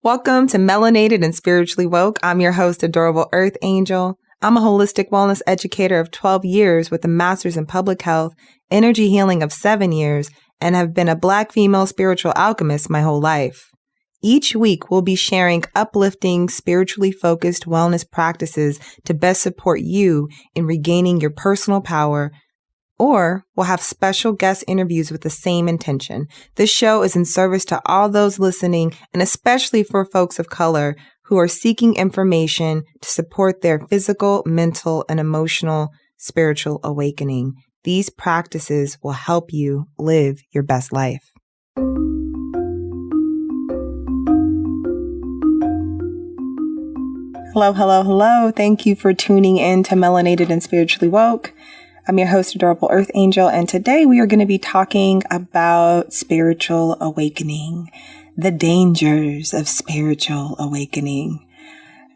Welcome to Melanated and Spiritually Woke. I'm your host, Adorable Earth Angel. I'm a holistic wellness educator of 12 years with a master's in public health, energy healing of 7 years, and have been a Black female spiritual alchemist my whole life. Each week, we'll be sharing uplifting, spiritually focused wellness practices to best support you in regaining your personal power, or we'll have special guest interviews with the same intention. This show is in service to all those listening, and especially for folks of color who are seeking information to support their physical, mental, and emotional spiritual awakening. These practices will help you live your best life. Hello, hello, hello. Thank you for tuning in to Melanated and Spiritually Woke. I'm your host, Adorable Earth Angel, and today we are going to be talking about spiritual awakening, the dangers of spiritual awakening.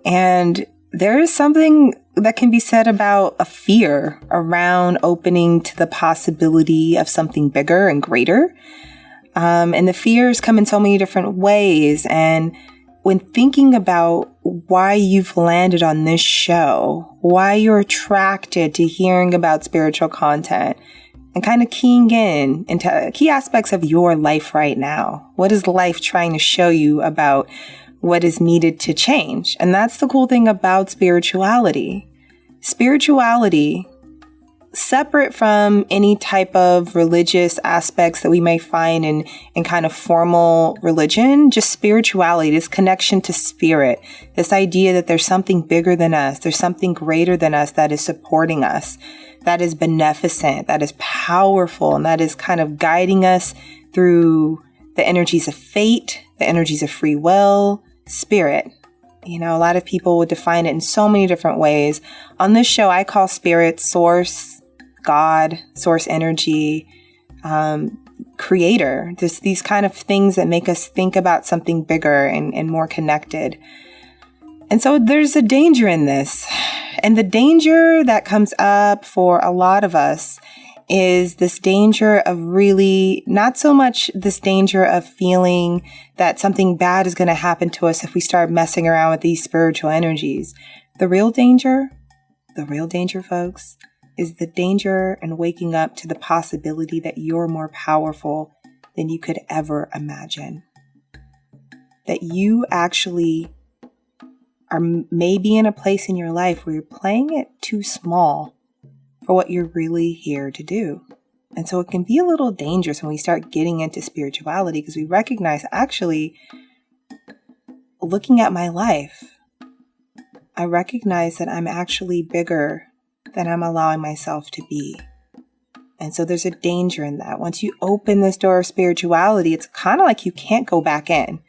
And there is something that can be said about a fear around opening to the possibility of something bigger and greater. And the fears come in so many different ways. And when thinking about why you've landed on this show, why you're attracted to hearing about spiritual content, and kind of keying in into key aspects of your life right now. What is life trying to show you about what is needed to change? And that's the cool thing about spirituality. Spirituality, separate from any type of religious aspects that we may find in kind of formal religion, just spirituality, this connection to spirit, this idea that there's something bigger than us, there's something greater than us that is supporting us, that is beneficent, that is powerful, and that is kind of guiding us through the energies of fate, the energies of free will, spirit. You know, a lot of people would define it in so many different ways. On this show, I call spirit source, God, source energy, creator. There's these kind of things that make us think about something bigger and more connected. And so there's a danger in this. And the danger that comes up for a lot of us is this danger of really, not so much this danger of feeling that something bad is going to happen to us if we start messing around with these spiritual energies. The real danger, folks, is the danger in waking up to the possibility that you're more powerful than you could ever imagine. That you actually are maybe in a place in your life where you're playing it too small for what you're really here to do. And so it can be a little dangerous when we start getting into spirituality, because we recognize, actually, looking at my life, I recognize that I'm actually bigger than I'm allowing myself to be. And so there's a danger in that. Once you open this door of spirituality, it's kind of like you can't go back in.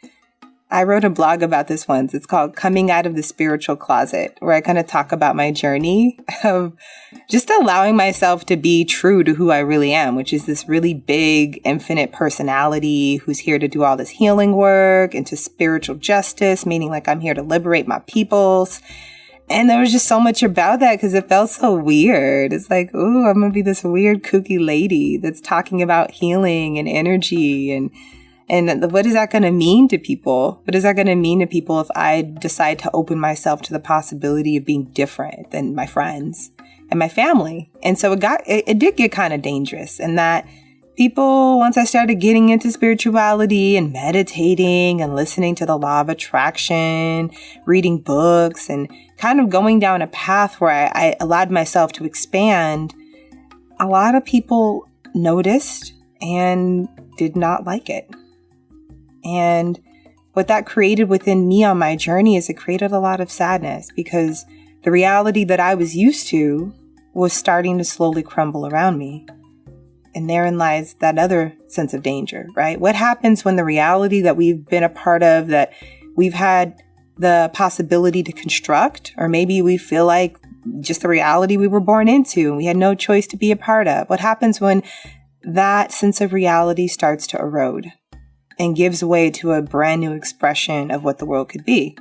I wrote a blog about this once. It's called Coming Out of the Spiritual Closet, where I kind of talk about my journey of just allowing myself to be true to who I really am, which is this really big, infinite personality who's here to do all this healing work, into spiritual justice, meaning like I'm here to liberate my peoples. And there was just so much about that because it felt so weird. It's like, ooh, I'm going to be this weird, kooky lady that's talking about healing and energy. And what is that going to mean to people? What is that going to mean to people if I decide to open myself to the possibility of being different than my friends and my family? And so it did get kind of dangerous. And that people, once I started getting into spirituality and meditating and listening to the law of attraction, reading books, and kind of going down a path where I allowed myself to expand, a lot of people noticed and did not like it. And what that created within me on my journey is it created a lot of sadness, because the reality that I was used to was starting to slowly crumble around me. And therein lies that other sense of danger, right? What happens when the reality that we've been a part of, that we've had the possibility to construct, or maybe we feel like just the reality we were born into and we had no choice to be a part of? What happens when that sense of reality starts to erode and gives way to a brand new expression of what the world could be?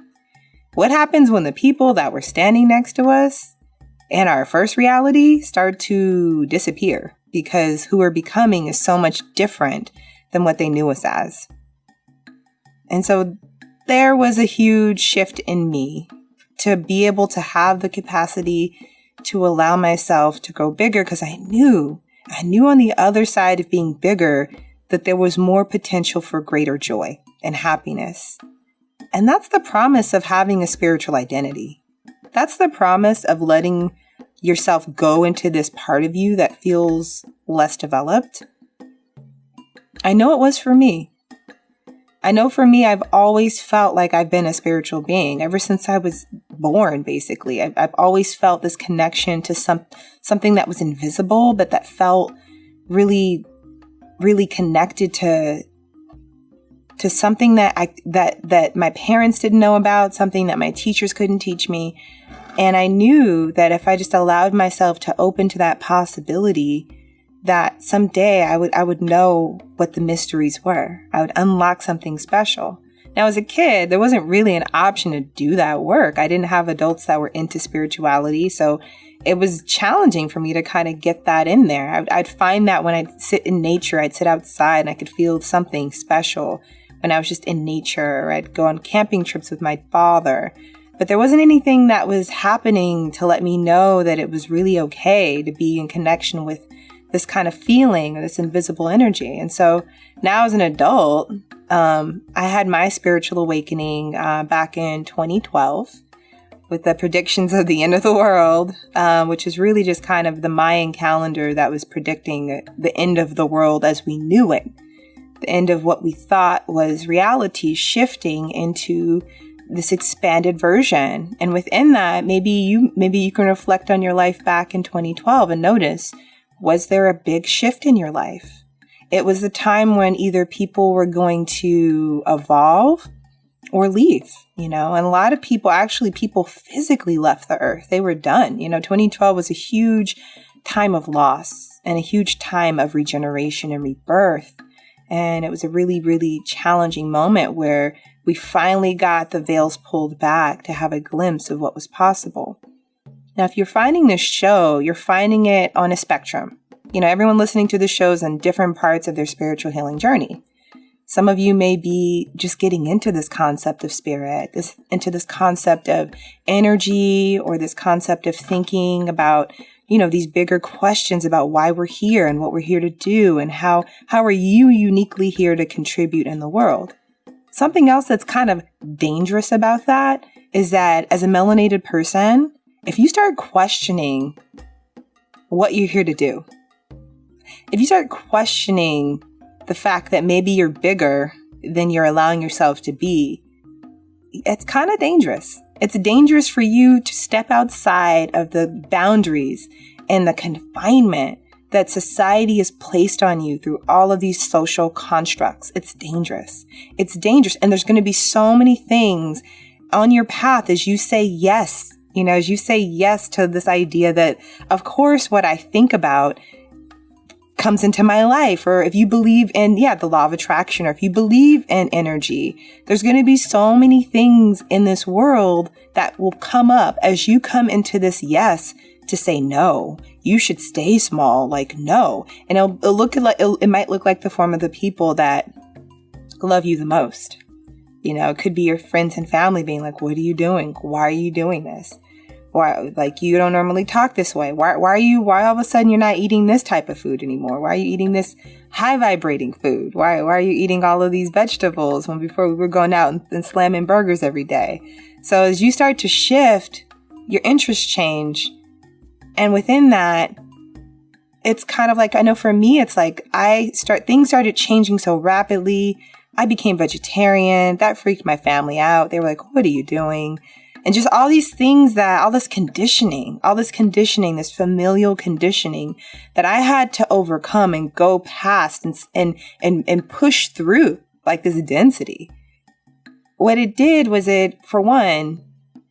What happens when the people that were standing next to us and our first reality start to disappear? Because who we're becoming is so much different than what they knew us as. And so there was a huge shift in me to be able to have the capacity to allow myself to grow bigger, because I knew on the other side of being bigger that there was more potential for greater joy and happiness. And that's the promise of having a spiritual identity. That's the promise of letting yourself go into this part of you that feels less developed. I know it was for me. I know for me, I've always felt like I've been a spiritual being ever since I was born, basically. I've always felt this connection to something that was invisible, but that felt really, really connected to something that my parents didn't know about, something that my teachers couldn't teach me. And I knew that if I just allowed myself to open to that possibility, that someday I would know what the mysteries were. I would unlock something special. Now, as a kid, there wasn't really an option to do that work. I didn't have adults that were into spirituality, so it was challenging for me to kind of get that in there. I'd find that when I'd sit in nature, I'd sit outside and I could feel something special when I was just in nature, or I'd go on camping trips with my father. But there wasn't anything that was happening to let me know that it was really okay to be in connection with this kind of feeling or this invisible energy. And so now as an adult, I had my spiritual awakening back in 2012 with the predictions of the end of the world, which is really just kind of the Mayan calendar that was predicting the end of the world as we knew it. The end of what we thought was reality shifting into this expanded version. And within that, maybe you can reflect on your life back in 2012 and notice, was there a big shift in your life? It was the time when either people were going to evolve or leave, and a lot of people physically left the earth. They were done. 2012 was a huge time of loss and a huge time of regeneration and rebirth. And it was a really, really challenging moment where we finally got the veils pulled back to have a glimpse of what was possible. Now, if you're finding this show, you're finding it on a spectrum. Everyone listening to the show is on different parts of their spiritual healing journey. Some of you may be just getting into this concept of spirit, into this concept of energy, or this concept of thinking about, these bigger questions about why we're here and what we're here to do, and how are you uniquely here to contribute in the world. Something else that's kind of dangerous about that is that as a melanated person, if you start questioning what you're here to do, if you start questioning the fact that maybe you're bigger than you're allowing yourself to be, it's kind of dangerous. It's dangerous for you to step outside of the boundaries and the confinement that society has placed on you through all of these social constructs. It's dangerous. It's dangerous. And there's going to be so many things on your path as you say yes, as you say yes to this idea that, of course, what I think about comes into my life. Or if you believe in, the law of attraction, or if you believe in energy, there's going to be so many things in this world that will come up as you come into this yes to say no. You should stay small, like no. And it might look like the form of the people that love you the most. It could be your friends and family being like, what are you doing? Why are you doing this? Why, you don't normally talk this way. Why all of a sudden you're not eating this type of food anymore? Why are you eating this high vibrating food? Why are you eating all of these vegetables when before we were going out and slamming burgers every day? So as you start to shift, your interests change. And within that, it's kind of like, I know for me, it's like things started changing so rapidly. I became vegetarian. That freaked my family out. They were like, what are you doing? And just all these things all this conditioning, this familial conditioning that I had to overcome and go past and push through, like this density. What it did was within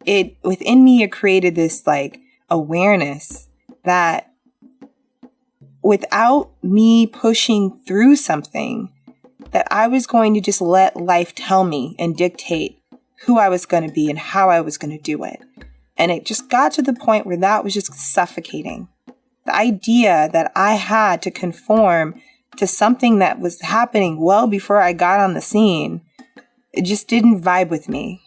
me, it created this awareness that without me pushing through something, that I was going to just let life tell me and dictate who I was going to be and how I was going to do it. And it just got to the point where that was just suffocating. The idea that I had to conform to something that was happening well before I got on the scene, it just didn't vibe with me.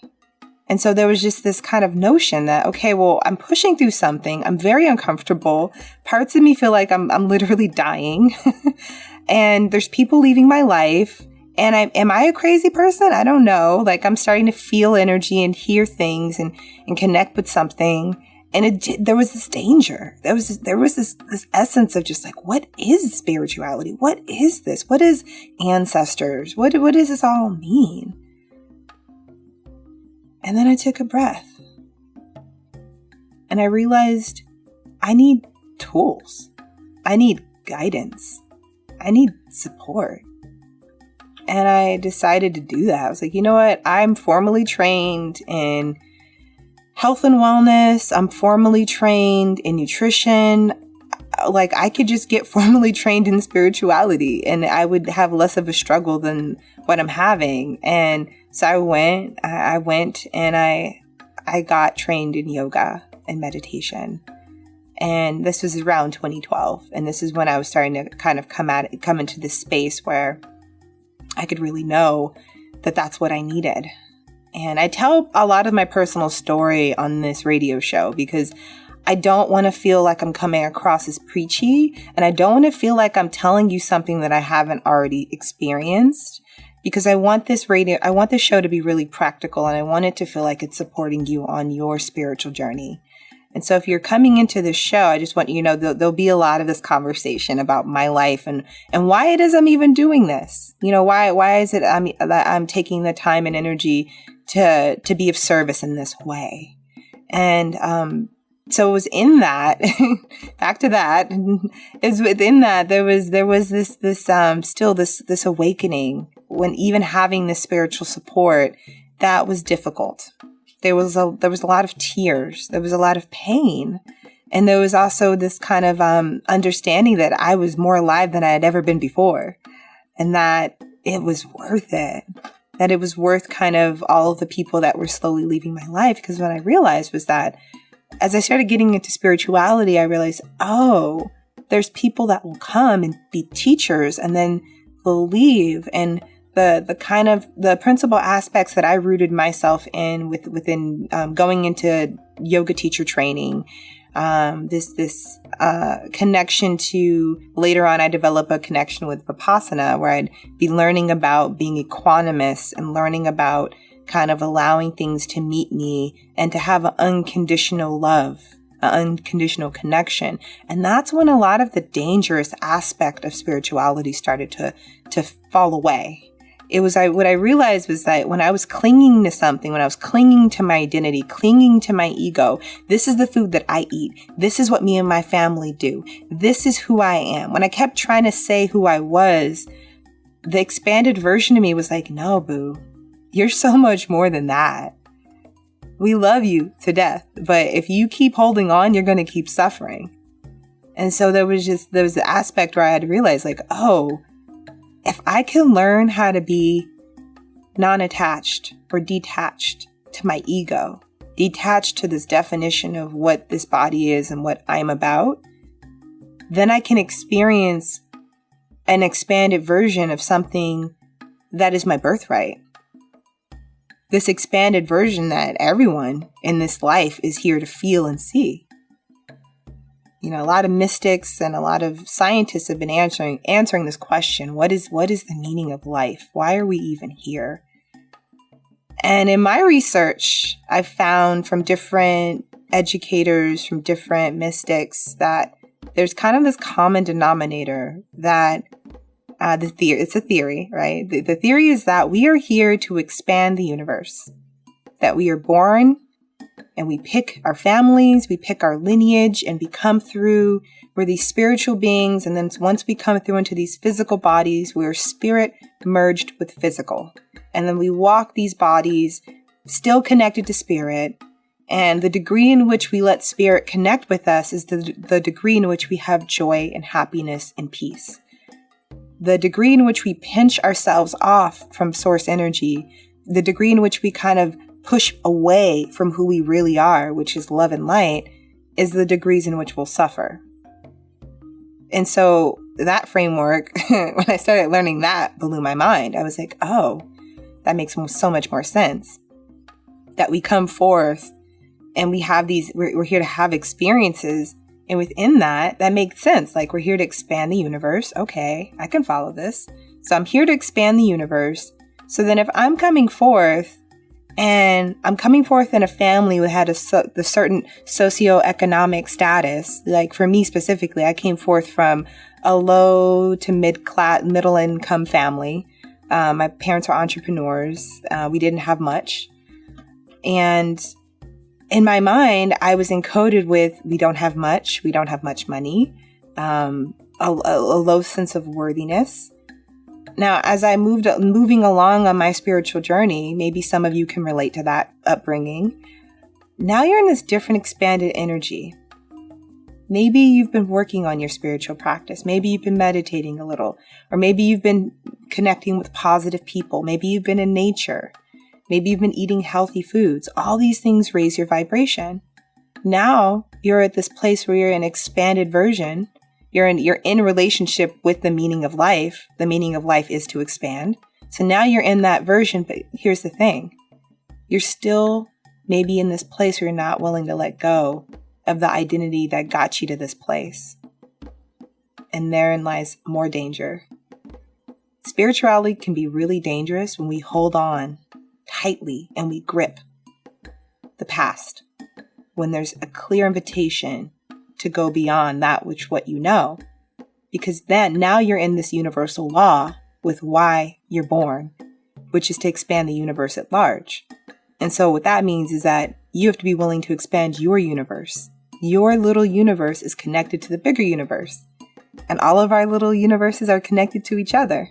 And so there was just this kind of notion that, okay, well, I'm pushing through something. I'm very uncomfortable. Parts of me feel like I'm literally dying. And there's people leaving my life. And am I a crazy person? I don't know. Like, I'm starting to feel energy and hear things and connect with something. And there was this danger. There was this essence of just like, what is spirituality? What is this? What is ancestors? What does this all mean? And then I took a breath and I realized I need tools. I need guidance. I need support. And I decided to do that. I was like, you know what? I'm formally trained in health and wellness. I'm formally trained in nutrition. Like, I could just get formally trained in spirituality and I would have less of a struggle than what I'm having. And so I went and I got trained in yoga and meditation. And this was around 2012. And this is when I was starting to kind of come into this space where I could really know that that's what I needed. And I tell a lot of my personal story on this radio show because I don't want to feel like I'm coming across as preachy, and I don't want to feel like I'm telling you something that I haven't already experienced, because I want this show to be really practical, and I want it to feel like it's supporting you on your spiritual journey. And so if you're coming into this show, I just want you to know there'll be a lot of this conversation about my life and why it is I'm even doing this. You know, why is it that I'm taking the time and energy to be of service in this way. And so it was in that, back to that, is within that there was this awakening when even having this spiritual support that was difficult. There was a lot of tears. There was a lot of pain. And there was also this kind of understanding that I was more alive than I had ever been before. And that it was worth it. That it was worth kind of all of the people that were slowly leaving my life. Because what I realized was that as I started getting into spirituality, I realized, oh, there's people that will come and be teachers and then they'll leave. And the kind of the principal aspects that I rooted myself in within going into yoga teacher training, this connection to, later on I developed a connection with Vipassana where I'd be learning about being equanimous and learning about kind of allowing things to meet me and to have an unconditional love, an unconditional connection. And that's when a lot of the dangerous aspect of spirituality started to fall away. It was, what I realized was that when I was clinging to something, when I was clinging to my identity, clinging to my ego, this is the food that I eat. This is what me and my family do. This is who I am. When I kept trying to say who I was, the expanded version of me was like, no, boo, you're so much more than that. We love you to death, but if you keep holding on, you're going to keep suffering. And so there was the aspect where I had to realize like, oh, if I can learn how to be non-attached or detached to my ego, detached to this definition of what this body is and what I'm about, then I can experience an expanded version of something that is my birthright. This expanded version that everyone in this life is here to feel and see. You know, a lot of mystics and a lot of scientists have been answering this question. What is the meaning of life? Why are we even here? And in my research, I've found from different educators, from different mystics, that there's kind of this common denominator that it's a theory, right? The theory is that we are here to expand the universe, that we are born and we pick our families, we pick our lineage, and we come through. We're these spiritual beings. And then once we come through into these physical bodies, we're spirit merged with physical. And then we walk these bodies still connected to spirit. And the degree in which we let spirit connect with us is the degree in which we have joy and happiness and peace. The degree in which we pinch ourselves off from source energy, the degree in which we kind of push away from who we really are, which is love and light, is the degrees in which we'll suffer. And so that framework, when I started learning that, blew my mind. I was like, oh, that makes so much more sense. That we come forth and we have we're here to have experiences. And within that makes sense. Like, we're here to expand the universe. Okay, I can follow this. So I'm here to expand the universe. So then if I'm coming forth and I'm coming forth in a family that had a certain socioeconomic status, like for me specifically, I came forth from a low to middle income family. My parents were entrepreneurs. We didn't have much. And in my mind, I was encoded with, we don't have much money, a low sense of worthiness. Now, as I moving along on my spiritual journey, maybe some of you can relate to that upbringing. Now you're in this different expanded energy. Maybe you've been working on your spiritual practice. Maybe you've been meditating a little, or maybe you've been connecting with positive people. Maybe you've been in nature. Maybe you've been eating healthy foods. All these things raise your vibration. Now you're at this place where you're an expanded version. You're in relationship with the meaning of life. The meaning of life is to expand. So now you're in that version, but here's the thing. You're still maybe in this place where you're not willing to let go of the identity that got you to this place. And therein lies more danger. Spirituality can be really dangerous when we hold on tightly and we grip the past. When there's a clear invitation to go beyond that what you know. Because then now you're in this universal law with why you're born, which is to expand the universe at large. And so what that means is that you have to be willing to expand your universe. Your little universe is connected to the bigger universe. And all of our little universes are connected to each other.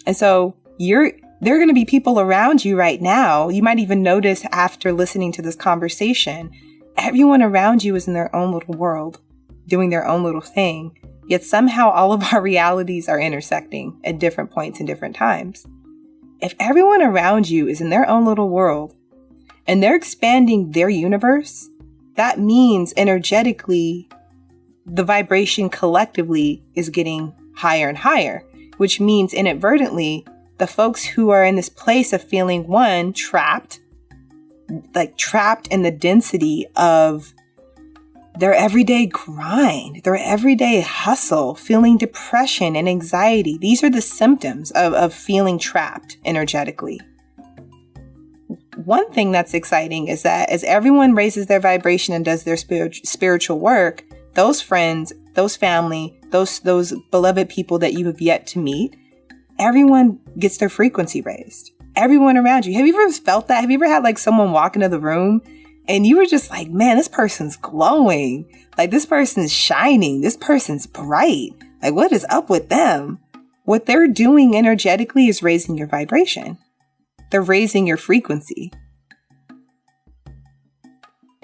And so there are going to be people around you right now. You might even notice after listening to this conversation, everyone around you is in their own little world, doing their own little thing. Yet somehow all of our realities are intersecting at different points and different times. If everyone around you is in their own little world and they're expanding their universe, that means energetically, the vibration collectively is getting higher and higher, which means inadvertently, the folks who are in this place of feeling trapped in the density of their everyday grind, their everyday hustle, feeling depression and anxiety. These are the symptoms of feeling trapped energetically. One thing that's exciting is that as everyone raises their vibration and does their spiritual work, those friends, those family, those beloved people that you have yet to meet, everyone gets their frequency raised. Everyone around you. Have you ever felt that? Have you ever had like someone walk into the room and you were just like, man, this person's glowing. Like this person's shining. This person's bright. Like what is up with them? What they're doing energetically is raising your vibration. They're raising your frequency.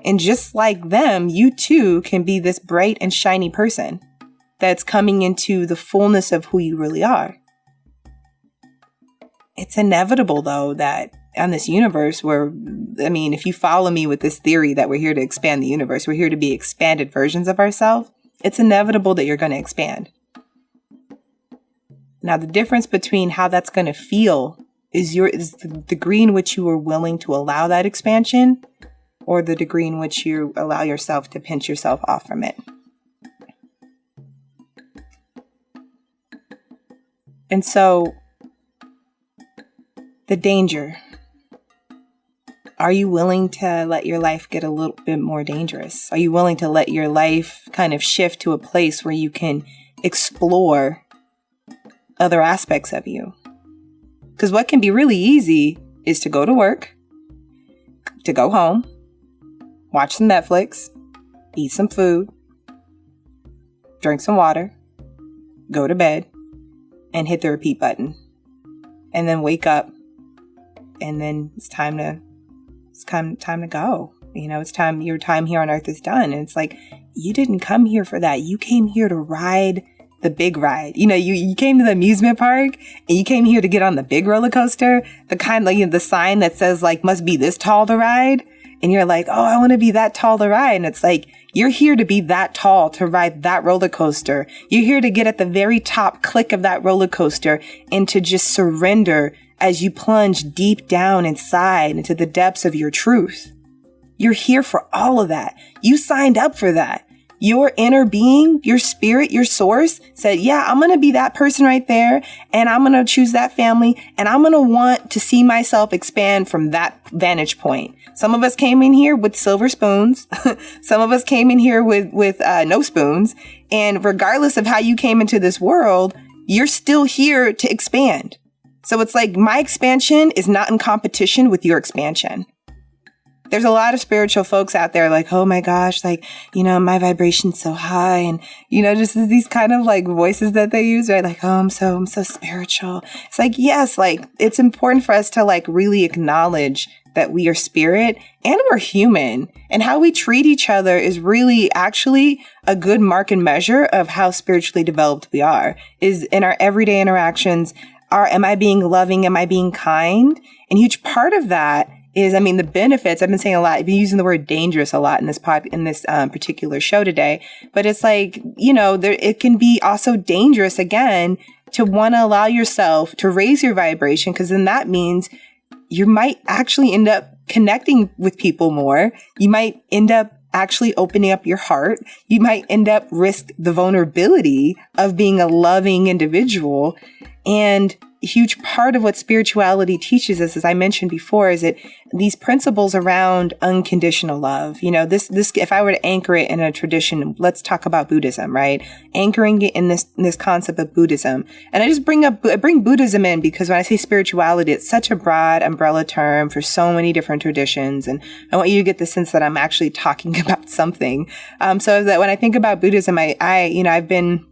And just like them, you too can be this bright and shiny person that's coming into the fullness of who you really are. It's inevitable, though, that on this universe if you follow me with this theory that we're here to expand the universe, we're here to be expanded versions of ourselves, it's inevitable that you're going to expand. Now, the difference between how that's going to feel is the degree in which you are willing to allow that expansion or the degree in which you allow yourself to pinch yourself off from it. And so, the danger. Are you willing to let your life get a little bit more dangerous? Are you willing to let your life kind of shift to a place where you can explore other aspects of you? Because what can be really easy is to go to work, to go home, watch some Netflix, eat some food, drink some water, go to bed, and hit the repeat button. And then wake up. And then it's time to go. It's time, your time here on earth is done. And it's like, you didn't come here for that. You came here to ride the big ride. You came to the amusement park and you came here to get on the big roller coaster, the kind like the sign that says like, must be this tall to ride. And you're like, oh, I want to be that tall to ride. And it's like, you're here to be that tall to ride that roller coaster. You're here to get at the very top click of that roller coaster and to just surrender as you plunge deep down inside into the depths of your truth. You're here for all of that. You signed up for that. Your inner being, your spirit, your source said, yeah, I'm going to be that person right there. And I'm going to choose that family. And I'm going to want to see myself expand from that vantage point. Some of us came in here with silver spoons. Some of us came in here with no spoons. And regardless of how you came into this world, you're still here to expand. So it's like my expansion is not in competition with your expansion. There's a lot of spiritual folks out there like, oh my gosh, like, my vibration's so high. And, just these kind of like voices that they use, right? Like, oh, I'm so spiritual. It's like, yes, like it's important for us to like really acknowledge that we are spirit and we're human, and how we treat each other is really actually a good mark and measure of how spiritually developed we are, is in our everyday interactions. Am I being loving? Am I being kind? And huge part of that is, the benefits. I've been saying a lot. I've been using the word dangerous a lot in this particular show today. But it's like, it can be also dangerous again to want to allow yourself to raise your vibration, because then that means you might actually end up connecting with people more. You might end up actually opening up your heart. You might end up risk the vulnerability of being a loving individual. And a huge part of what spirituality teaches us, as I mentioned before, is that these principles around unconditional love. This, if I were to anchor it in a tradition, let's talk about Buddhism, right? Anchoring it in this concept of Buddhism. And I just bring Buddhism in because when I say spirituality, it's such a broad umbrella term for so many different traditions. And I want you to get the sense that I'm actually talking about something. So that when I think about Buddhism, I've been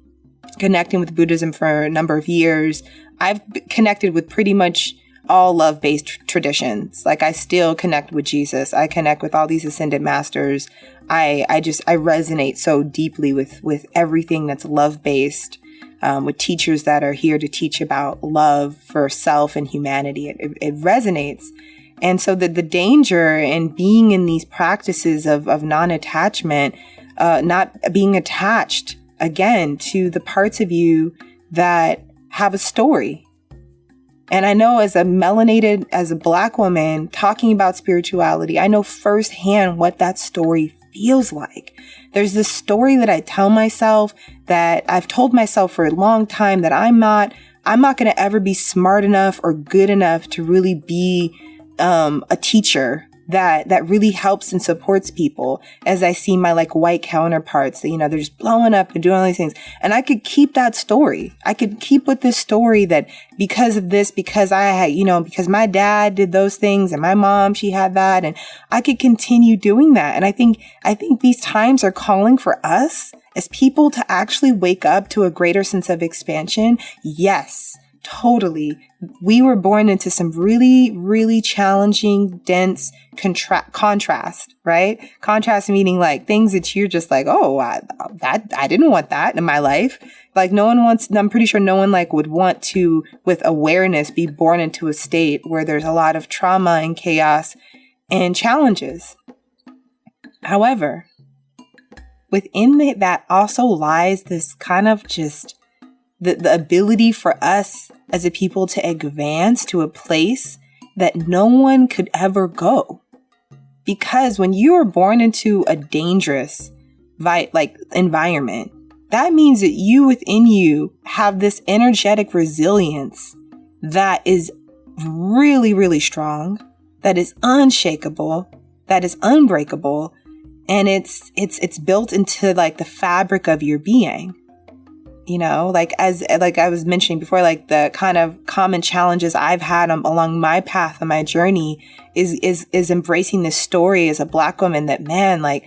connecting with Buddhism for a number of years. I've connected with pretty much all love-based traditions. Like I still connect with Jesus. I connect with all these ascended masters. I resonate so deeply with everything that's love-based, with teachers that are here to teach about love for self and humanity. It resonates. And so the danger in being in these practices of non-attachment, not being attached again to the parts of you that have a story. And I know as a melanated, as a Black woman talking about spirituality, I know firsthand what that story feels like. There's this story that I tell myself, that I've told myself for a long time, that I'm not going to ever be smart enough or good enough to really be a teacher that really helps and supports people, as I see my like white counterparts that, they're just blowing up and doing all these things. And I could keep that story. I could keep with this story that because of this, because I had, because my dad did those things and my mom, she had that, and I could continue doing that. And I think these times are calling for us as people to actually wake up to a greater sense of expansion. Yes, totally. We were born into some really, really challenging, dense contrast, right? Contrast meaning like things that you're just like, oh, I didn't want that in my life. Like I'm pretty sure no one like would want to, with awareness, be born into a state where there's a lot of trauma and chaos and challenges. However, within that also lies this kind of just the ability for us as a people to advance to a place that no one could ever go. Because when you are born into a dangerous environment, that means that you within you have this energetic resilience that is really, really strong, that is unshakable, that is unbreakable, and it's built into like the fabric of your being. As I was mentioning before, like the kind of common challenges I've had along my path and my journey is embracing this story as a Black woman that, man, like,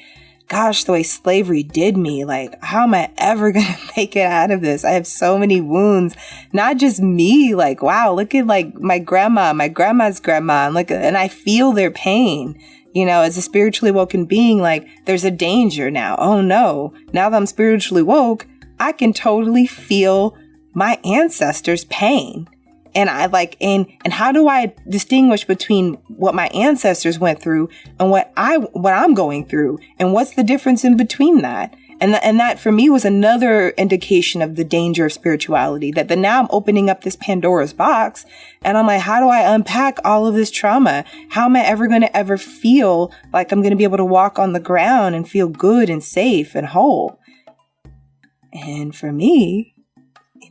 gosh, the way slavery did me, like, how am I ever going to make it out of this? I have so many wounds, not just me, like, wow, look at like my grandma's grandma, and I feel their pain. As a spiritually woken being, like, there's a danger now. Oh no, now that I'm spiritually woke, I can totally feel my ancestors' pain. And and how do I distinguish between what my ancestors went through and what I'm going through? And what's the difference in between that? And that for me was another indication of the danger of spirituality, that now I'm opening up this Pandora's box and I'm like, how do I unpack all of this trauma? How am I ever going to ever feel like I'm going to be able to walk on the ground and feel good and safe and whole? And for me,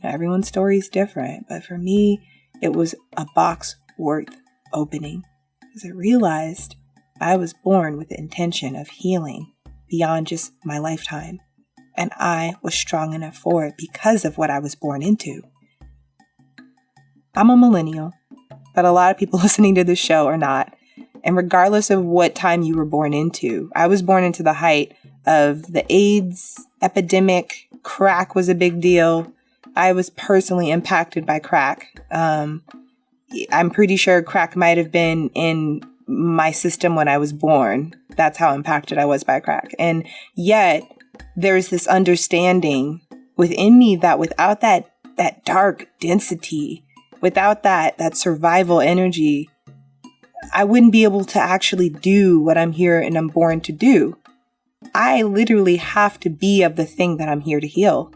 everyone's story is different, but for me, it was a box worth opening, because I realized I was born with the intention of healing beyond just my lifetime. And I was strong enough for it because of what I was born into. I'm a millennial, but a lot of people listening to this show are not. And regardless of what time you were born into, I was born into the height of the AIDS epidemic. Crack was a big deal. I was personally impacted by crack. I'm pretty sure crack might have been in my system when I was born. That's how impacted I was by crack. And yet there's this understanding within me that without that dark density, without that survival energy, I wouldn't be able to actually do what I'm here and I'm born to do. I literally have to be of the thing that I'm here to heal.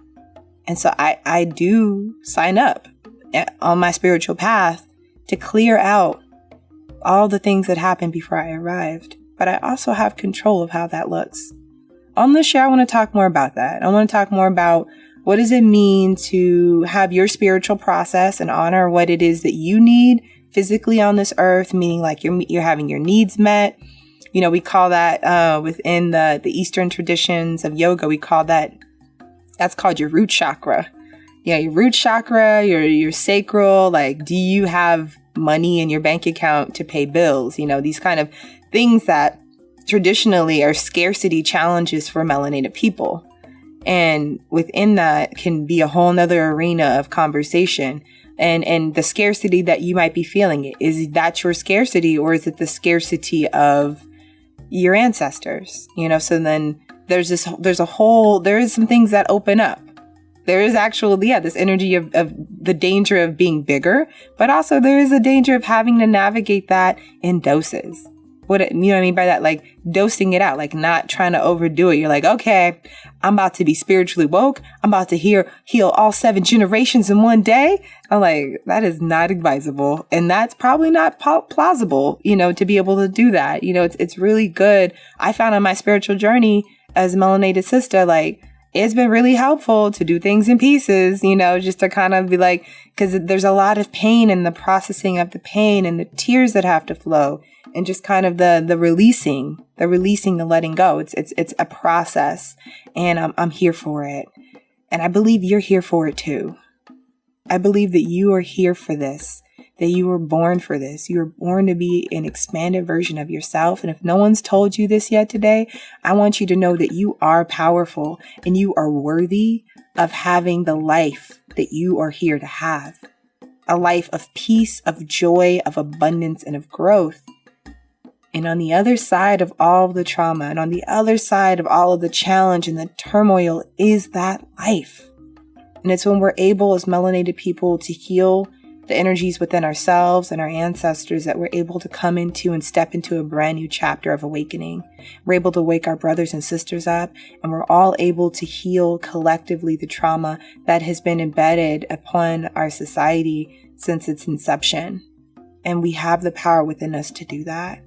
And so I do sign up on my spiritual path to clear out all the things that happened before I arrived. But I also have control of how that looks. On this show, I want to talk more about that. I want to talk more about what does it mean to have your spiritual process and honor what it is that you need physically on this earth, meaning like you're having your needs met. We call that within the Eastern traditions of yoga, we call that's called your root chakra. Yeah, your root chakra, your sacral, like, do you have money in your bank account to pay bills? These kind of things that traditionally are scarcity challenges for melanated people. And within that can be a whole nother arena of conversation. And the scarcity that you might be feeling, is that your scarcity, or is it the scarcity of your ancestors? So then there is some things that open up. There is actually, this energy of the danger of being bigger, but also there is a danger of having to navigate that in doses. What I mean by that? Like dosing it out, like not trying to overdo it. You're like, okay, I'm about to be spiritually woke. I'm about to heal all 7 generations in one day. I'm like, that is not advisable. And that's probably not plausible, to be able to do that. It's really good. I found on my spiritual journey as a melanated sister, like, it's been really helpful to do things in pieces, just to kind of be like, because there's a lot of pain in the processing of the pain and the tears that have to flow, and just kind of the releasing, the letting go. It's a process, and I'm here for it. And I believe you're here for it too. I believe that you are here for this, that you were born for this. You were born to be an expanded version of yourself. And if no one's told you this yet today, I want you to know that you are powerful and you are worthy of having the life that you are here to have. A life of peace, of joy, of abundance, and of growth. And on the other side of all of the trauma, and on the other side of all of the challenge and the turmoil, is that life. And it's when we're able as melanated people to heal the energies within ourselves and our ancestors that we're able to come into and step into a brand new chapter of awakening. We're able to wake our brothers and sisters up, and we're all able to heal collectively the trauma that has been embedded upon our society since its inception. And we have the power within us to do that.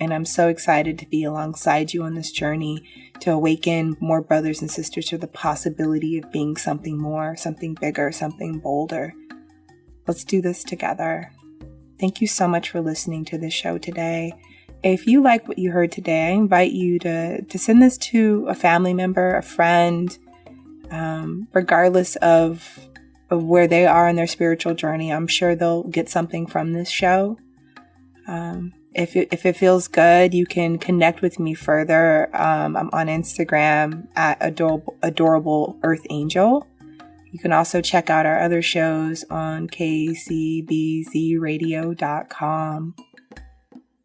And I'm so excited to be alongside you on this journey to awaken more brothers and sisters to the possibility of being something more, something bigger, something bolder. Let's do this together. Thank you so much for listening to this show today. If you like what you heard today, I invite you to send this to a family member, a friend, regardless of where they are in their spiritual journey. I'm sure they'll get something from this show. If it feels good, you can connect with me further. I'm on Instagram at adorable Earth Angel. You can also check out our other shows on kcbzradio.com.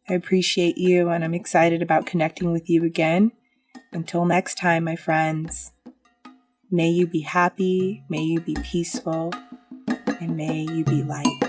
I appreciate you, and I'm excited about connecting with you again. Until next time, my friends, may you be happy, may you be peaceful, and may you be light.